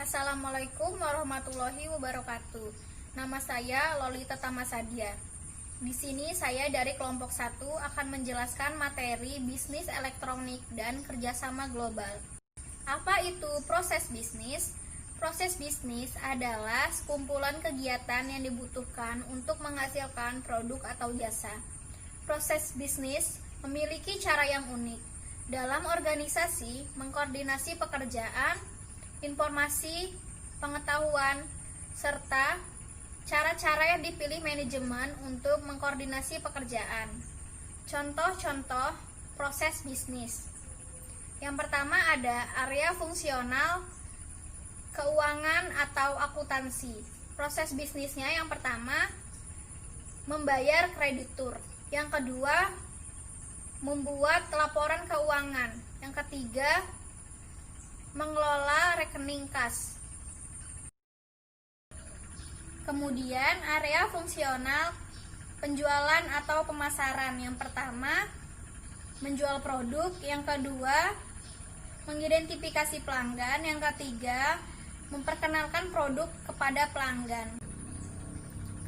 Assalamualaikum warahmatullahi wabarakatuh. Nama saya Lolita Tamasadia. Di sini saya dari kelompok 1 akan menjelaskan materi bisnis elektronik dan kerjasama global. Apa itu proses bisnis? Proses bisnis adalah sekumpulan kegiatan yang dibutuhkan untuk menghasilkan produk atau jasa. Proses bisnis memiliki cara yang unik dalam organisasi, mengkoordinasi pekerjaan, informasi, pengetahuan, serta cara-cara yang dipilih manajemen untuk mengkoordinasi pekerjaan. Contoh-contoh proses bisnis. Yang pertama ada area fungsional, keuangan atau akuntansi. Proses bisnisnya yang pertama membayar kreditur. Yang kedua membuat laporan keuangan. Yang ketiga mengelola rekening kas. Kemudian area fungsional penjualan atau pemasaran. Yang pertama menjual produk, yang kedua mengidentifikasi pelanggan, yang ketiga memperkenalkan produk kepada pelanggan.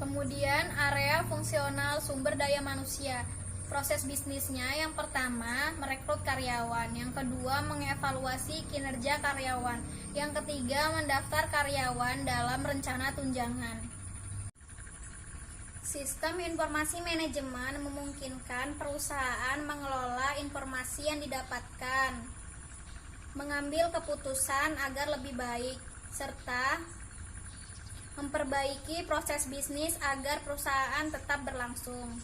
Kemudian area fungsional sumber daya manusia. Proses bisnisnya yang pertama merekrut karyawan, yang kedua mengevaluasi kinerja karyawan, yang ketiga mendaftar karyawan dalam rencana tunjangan. Sistem informasi manajemen memungkinkan perusahaan mengelola informasi yang didapatkan, mengambil keputusan agar lebih baik, serta memperbaiki proses bisnis agar perusahaan tetap berlangsung.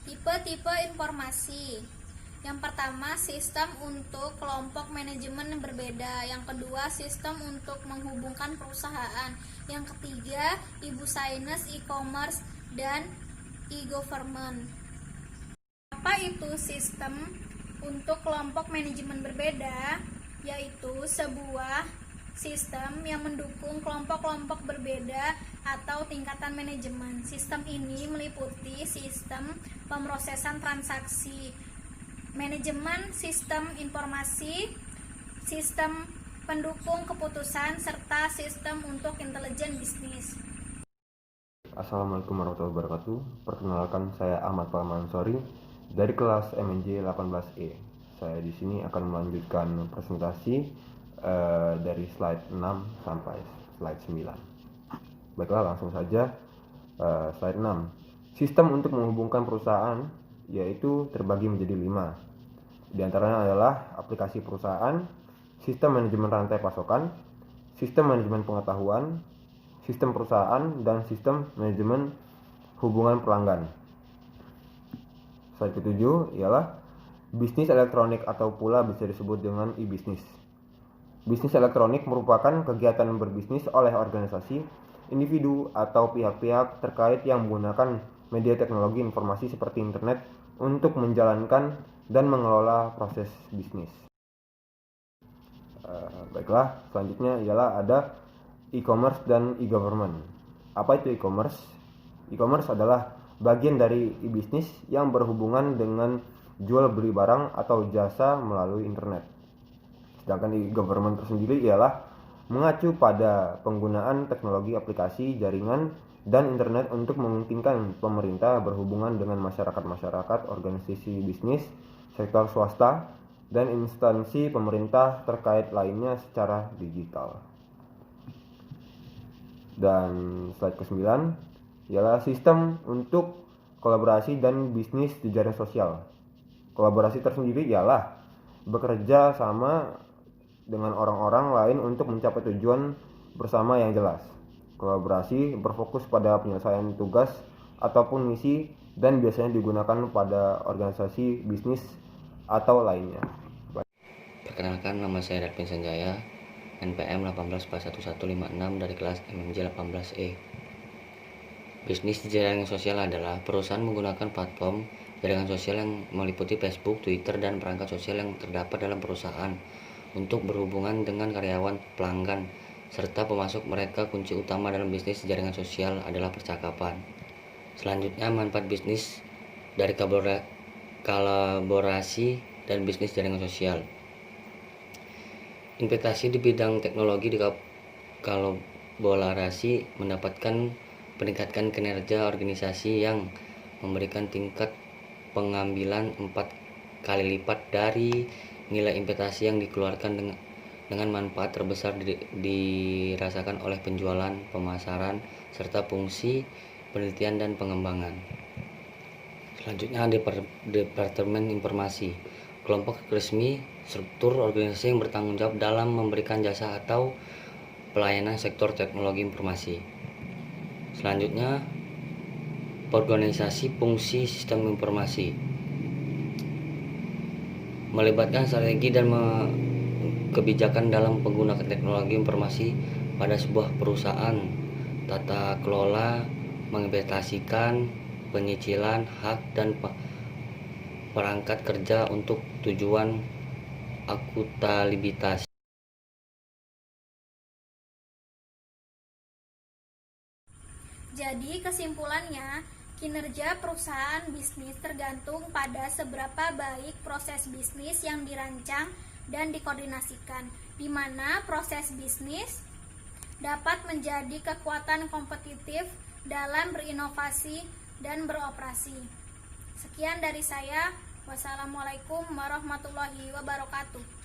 Tipe-tipe informasi. Yang pertama, sistem untuk kelompok manajemen yang berbeda. Yang kedua, sistem untuk menghubungkan perusahaan. Yang ketiga, e-business, e-commerce, dan e-government. Apa itu sistem untuk kelompok manajemen berbeda? Yaitu sebuah sistem yang mendukung kelompok-kelompok berbeda atau tingkatan manajemen. Sistem ini meliputi sistem pemrosesan transaksi, manajemen sistem informasi, sistem pendukung keputusan, serta sistem untuk intelijen bisnis. Assalamualaikum warahmatullahi wabarakatuh. Perkenalkan, saya Ahmad Palmansori dari kelas MNJ 18E. Saya di sini akan melanjutkan presentasi dari slide 6 sampai slide 9. Baiklah, langsung saja. Slide 6. Sistem untuk menghubungkan perusahaan yaitu terbagi menjadi 5. Di antaranya adalah aplikasi perusahaan, sistem manajemen rantai pasokan, sistem manajemen pengetahuan, sistem perusahaan, dan sistem manajemen hubungan pelanggan. Slide ke-7 ialah bisnis elektronik atau pula bisa disebut dengan e-bisnis. Bisnis elektronik merupakan kegiatan berbisnis oleh organisasi, individu, atau pihak-pihak terkait yang menggunakan media teknologi informasi seperti internet untuk menjalankan dan mengelola proses bisnis. Baiklah, selanjutnya ialah ada e-commerce dan e-government. Apa itu e-commerce? E-commerce adalah bagian dari e-bisnis yang berhubungan dengan jual beli barang atau jasa melalui internet. Sedangkan e-government tersendiri ialah mengacu pada penggunaan teknologi aplikasi, jaringan, dan internet untuk memungkinkan pemerintah berhubungan dengan masyarakat-masyarakat, organisasi bisnis, sektor swasta, dan instansi pemerintah terkait lainnya secara digital. Dan slide ke-9 ialah sistem untuk kolaborasi dan bisnis jejaring sosial. Kolaborasi tersendiri ialah bekerja sama dengan orang-orang lain untuk mencapai tujuan bersama yang jelas. Kolaborasi berfokus pada penyelesaian tugas ataupun misi dan biasanya digunakan pada organisasi bisnis atau lainnya. Perkenalkan, nama saya Darpin Sanjaya, NPM 18/1156 dari kelas MMJ 18E. Bisnis jaringan sosial adalah perusahaan menggunakan platform jaringan sosial yang meliputi Facebook, Twitter, dan perangkat sosial yang terdapat dalam perusahaan untuk berhubungan dengan karyawan, pelanggan, serta pemasok mereka. Kunci utama dalam bisnis jaringan sosial adalah percakapan. Selanjutnya, manfaat bisnis dari kolaborasi dan bisnis jaringan sosial. Investasi di bidang teknologi kolaborasi meningkatkan kinerja organisasi yang memberikan tingkat pengambilan 4 kali lipat dari nilai investasi yang dikeluarkan dengan manfaat terbesar dirasakan oleh penjualan, pemasaran, serta fungsi penelitian dan pengembangan. Selanjutnya, Departemen Informasi, kelompok resmi struktur organisasi yang bertanggung jawab dalam memberikan jasa atau pelayanan sektor teknologi informasi. Selanjutnya, organisasi fungsi sistem informasi, melibatkan strategi dan kebijakan dalam menggunakan teknologi informasi pada sebuah perusahaan. Tata kelola, mengimplementasikan penyicilan hak dan perangkat kerja untuk tujuan akuntabilitas. Jadi kesimpulannya, kinerja perusahaan bisnis tergantung pada seberapa baik proses bisnis yang dirancang dan dikoordinasikan, di mana proses bisnis dapat menjadi kekuatan kompetitif dalam berinovasi dan beroperasi. Sekian dari saya. Wassalamualaikum warahmatullahi wabarakatuh.